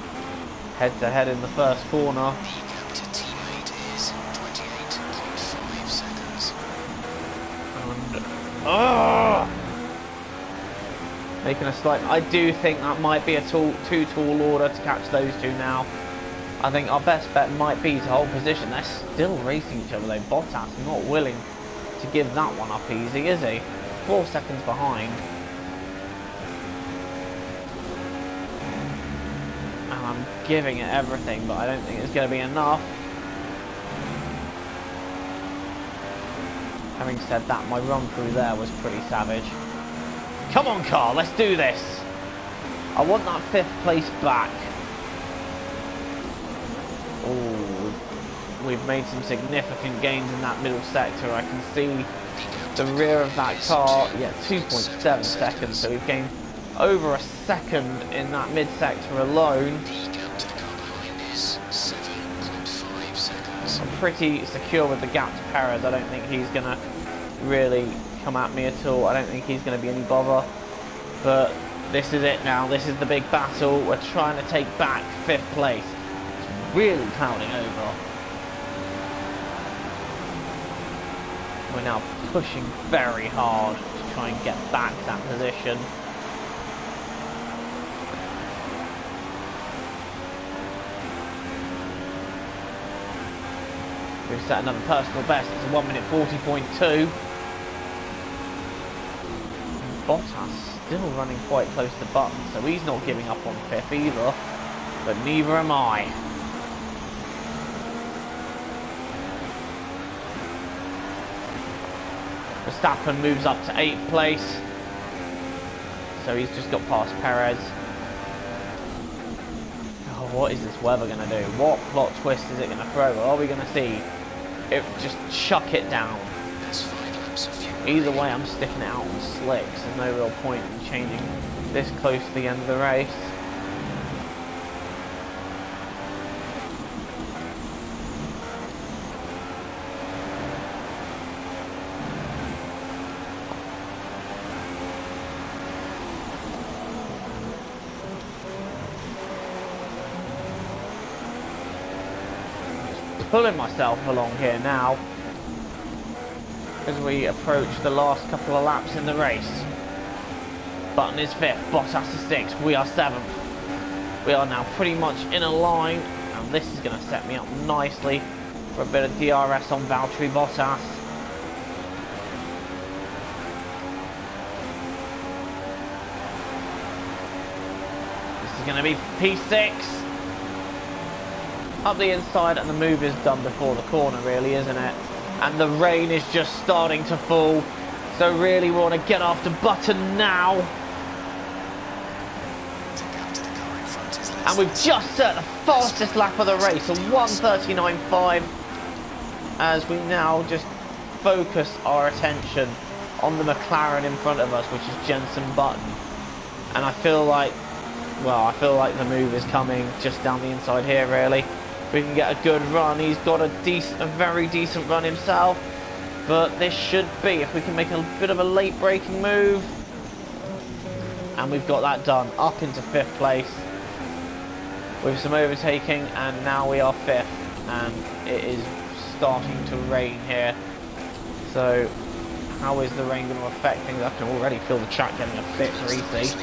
head to head in the first corner. And, making a slight... I do think that might be a too tall order to catch those 2 now. I think our best bet might be to hold position. They're still racing each other though. Bottas not willing to give that one up easy, is he? 4 seconds behind. And I'm giving it everything, but I don't think it's going to be enough. Having said that, my run through there was pretty savage. Come on, car, let's do this. I want that 5th place back. Oh, we've made some significant gains in that middle sector. I can see the rear of that car. Yeah, 2.7 seconds. So we've gained over a second in that mid sector alone. I'm pretty secure with the gap to Perez. I don't think he's going to really come at me at all. I don't think he's going to be any bother. But this is it now. This is the big battle. We're trying to take back 5th place. really clouding over. We're now pushing very hard to try and get back that position. We've set another personal best. It's a 1 minute 40.2. Bottas still running quite close to Button, so he's not giving up on 5th either. But neither am I. Verstappen moves up to 8th place. So he's just got past Perez. Oh, what is this weather going to do? What plot twist is it going to throw? Are we going to see it just chuck it down? Either way, I'm sticking it out on slicks. There's no real point in changing this close to the end of the race. Pulling myself along here now as we approach the last couple of laps in the race. Button is 5th, Bottas is 6th, we are 7th. We are now pretty much in a line, and this is going to set me up nicely for a bit of DRS on Valtteri Bottas. This is going to be P6. Up the inside, and the move is done before the corner, really, isn't it? And the rain is just starting to fall, so really we want to get after Button now. And we've just set the fastest lap of the race, a 1:39.5, as we now just focus our attention on the McLaren in front of us, which is Jenson Button. And I feel like, well, the move is coming just down the inside here, really. We can get a good run. He's got a very decent run himself, but this should be, if we can make a bit of a late braking move, and we've got that done, up into 5th place with some overtaking, and now we are 5th, and it is starting to rain here. So how is the rain going to affect things? I can already feel the track getting a bit greasy.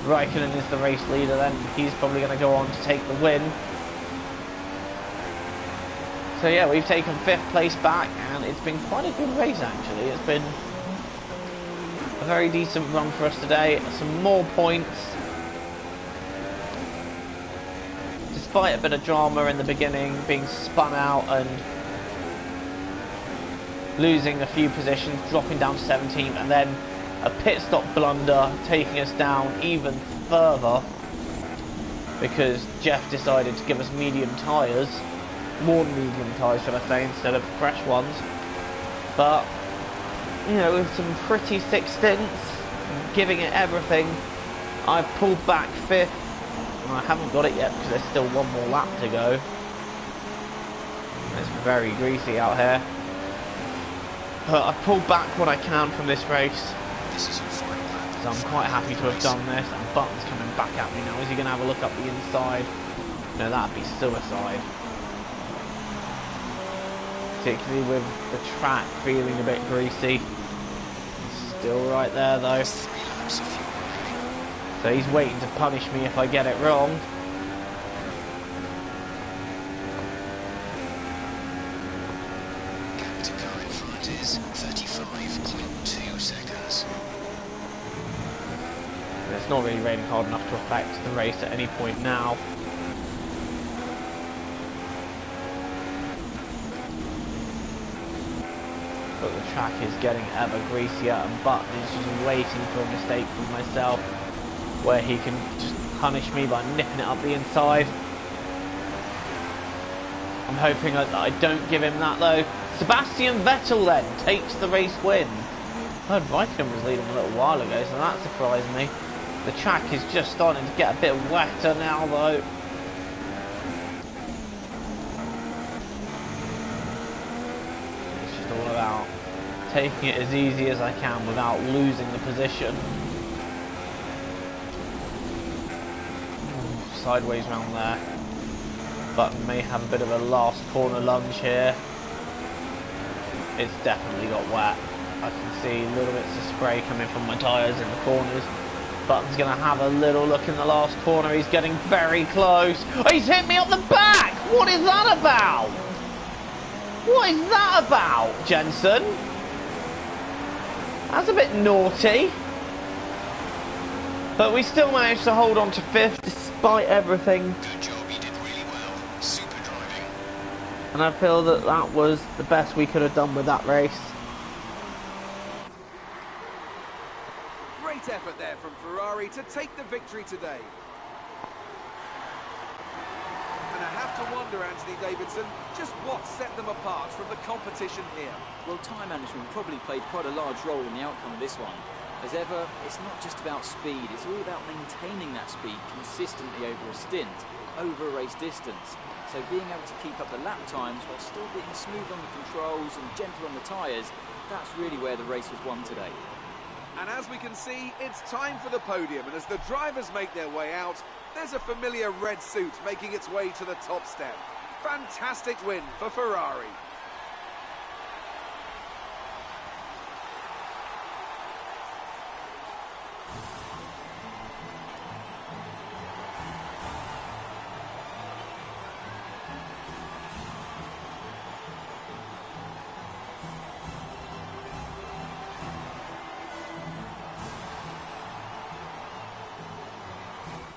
Raikkonen is the race leader then. He's probably going to go on to take the win. So yeah, we've taken 5th place back, and it's been quite a good race actually. It's been a very decent run for us today. Some more points. Despite a bit of drama in the beginning, being spun out and losing a few positions, dropping down to 17th, and then a pit stop blunder taking us down even further because Jeff decided to give us medium tyres, more medium tyres should I say, instead of fresh ones. But you know, with some pretty thick stints, giving it everything, I've pulled back 5th. I haven't got it yet because there's still one more lap to go. It's very greasy out here, but I've pulled back what I can from this race. So I'm quite happy to have done this, and Button's coming back at me now. Is he going to have a look up the inside? No, that'd be suicide. Particularly with the track feeling a bit greasy. He's still right there though. So he's waiting to punish me if I get it wrong. Gap to car in front is 35.2 seconds. It's not really raining hard enough to affect the race at any point now. But the track is getting ever greasier, and Button is just waiting for a mistake from myself where he can just punish me by nipping it up the inside. I'm hoping that I don't give him that though. Sebastian Vettel then takes the race win. I heard Raikkonen was leading a little while ago, so that surprised me. The track is just starting to get a bit wetter now though. It's just all about taking it as easy as I can without losing the position. Sideways round there. but may have a bit of a last corner lunge here. It's definitely got wet. I can see little bits of spray coming from my tyres in the corners. Button's going to have a little look in the last corner. He's getting very close. Oh, he's hit me up the back! What is that about? What is that about, Jensen? That's a bit naughty. But we still managed to hold on to 5th despite everything. Good job, you did really well. Super driving. And I feel that that was the best we could have done with that race. Great effort there from Ferrari to take the victory today. And I have to wonder, Anthony Davidson, just what set them apart from the competition here. Well, time management probably played quite a large role in the outcome of this one. As ever, it's not just about speed, it's all about maintaining that speed consistently over a stint, over a race distance. So being able to keep up the lap times while still being smooth on the controls and gentle on the tyres, that's really where the race was won today. And as we can see, it's time for the podium, and as the drivers make their way out, there's a familiar red suit making its way to the top step. Fantastic win for Ferrari.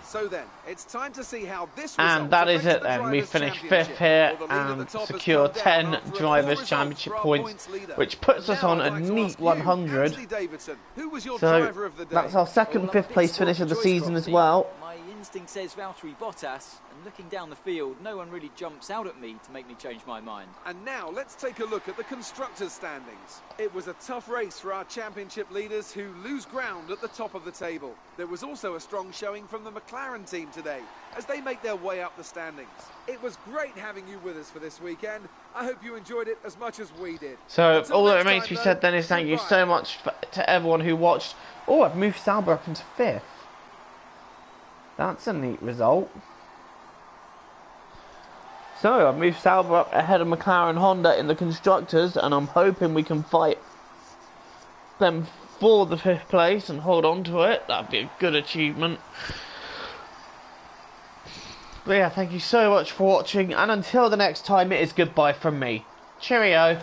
So then, it's time to see how this and that is it then. We finished 5th here and secure 10 Drivers' Championship points, which puts us on a neat 100. So that's our second 5th place finish of the season as well. My instinct says Valtteri Bottas, and looking down the field, no one really jumps out at me to make me change my mind. And now let's take a look at the constructors' standings. It was a tough race for our championship leaders who lose ground at the top of the table. There was also a strong showing from the McLaren team today as they make their way up the standings. It was great having you with us for this weekend. I hope you enjoyed it as much as we did. So all that remains to be said then is thank you so much to everyone who watched. Oh, I've moved Sauber up into 5th. That's a neat result. So I've moved Sauber up ahead of McLaren Honda in the constructors, and I'm hoping we can fight them for the 5th place and hold on to it. That'd be a good achievement. But yeah, thank you so much for watching, and until the next time, it is goodbye from me. Cheerio.